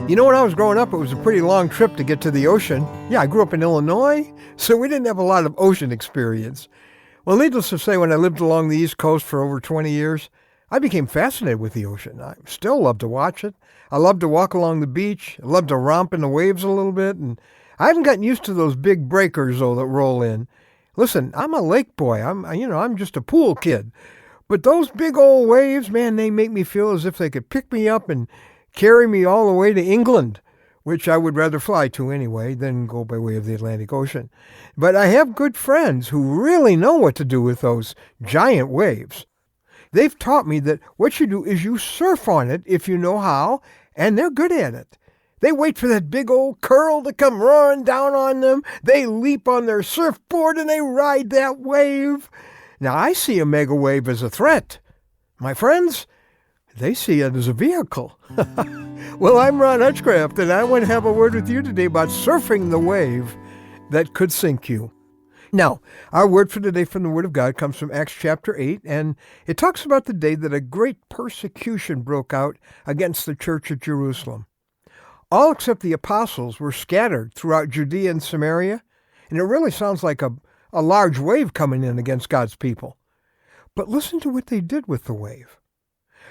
You know, when I was growing up, it was a pretty long trip to get to the ocean. Yeah, I grew up in Illinois, so we didn't have a lot of ocean experience. Well, needless to say, when I lived along the East Coast for over 20 years, I became fascinated with the ocean. I still love to watch it. I love to walk along the beach. I love to romp in the waves a little bit. And I haven't gotten used to those big breakers, though, that roll in. Listen, I'm a lake boy. I'm just a pool kid. But those big old waves, man, they make me feel as if they could pick me up and carry me all the way to England, which I would rather fly to anyway than go by way of the Atlantic Ocean. But I have good friends who really know what to do with those giant waves. They've taught me that what you do is you surf on it if you know how, and they're good at it. They wait for that big old curl to come roaring down on them. They leap on their surfboard and they ride that wave. Now, I see a mega wave as a threat. My friends, they see it as a vehicle. Well, I'm Ron Hutchcraft, and I want to have a word with you today about surfing the wave that could sink you. Now, our word for today from the Word of God comes from Acts chapter 8, and it talks about the day that a great persecution broke out against the church at Jerusalem. All except the apostles were scattered throughout Judea and Samaria, and it really sounds like a large wave coming in against God's people. But listen to what they did with the wave.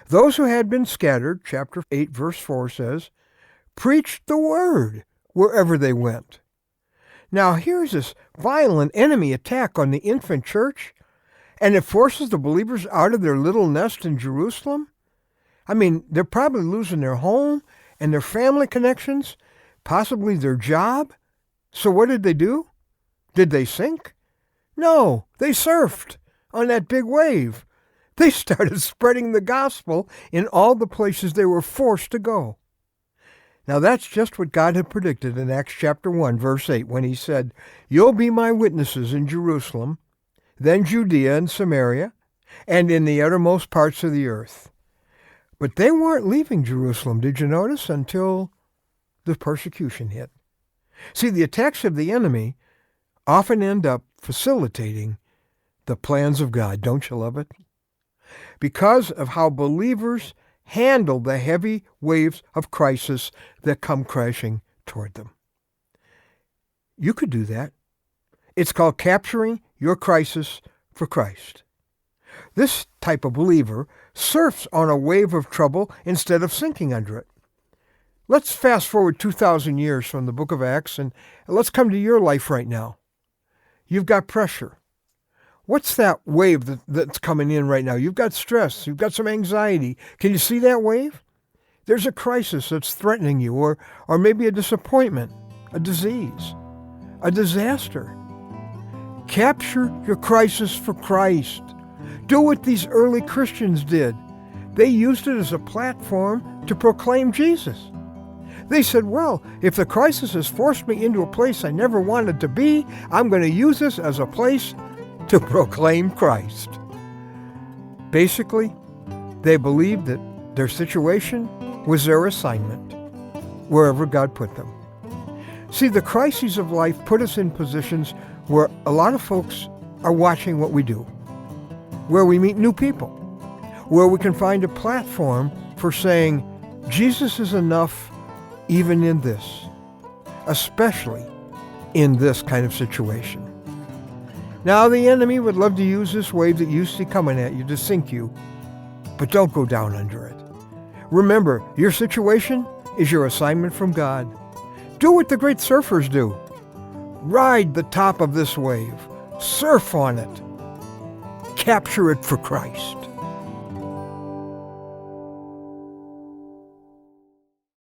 Those who had been scattered, chapter 8, verse 4 says, preached the word wherever they went. Now here's this violent enemy attack on the infant church, and it forces the believers out of their little nest in Jerusalem. I mean, they're probably losing their home and their family connections, possibly their job. So what did they do? Did they sink? No, they surfed on that big wave. They started spreading the gospel in all the places they were forced to go. Now that's just what God had predicted in Acts chapter 1, verse 8, when he said, "You'll be my witnesses in Jerusalem, then Judea and Samaria, and in the uttermost parts of the earth." But they weren't leaving Jerusalem, did you notice, until the persecution hit. See, the attacks of the enemy often end up facilitating the plans of God. Don't you love it? Because of how believers handle the heavy waves of crisis that come crashing toward them. You could do that. It's called capturing your crisis for Christ. This type of believer surfs on a wave of trouble instead of sinking under it. Let's fast forward 2,000 years from the book of Acts, and let's come to your life right now. You've got pressure. What's that wave that's coming in right now? You've got stress. You've got some anxiety. Can you see that wave? There's a crisis that's threatening you, or maybe a disappointment, a disease, a disaster. Capture your crisis for Christ. Do what these early Christians did. They used it as a platform to proclaim Jesus. They said, well, if the crisis has forced me into a place I never wanted to be, I'm going to use this as a place to proclaim Christ. Basically, they believed that their situation was their assignment, wherever God put them. See, the crises of life put us in positions where a lot of folks are watching what we do, where we meet new people, where we can find a platform for saying, Jesus is enough even in this, especially in this kind of situation. Now, the enemy would love to use this wave that you see coming at you to sink you, but don't go down under it. Remember, your situation is your assignment from God. Do what the great surfers do. Ride the top of this wave. Surf on it. Capture it for Christ.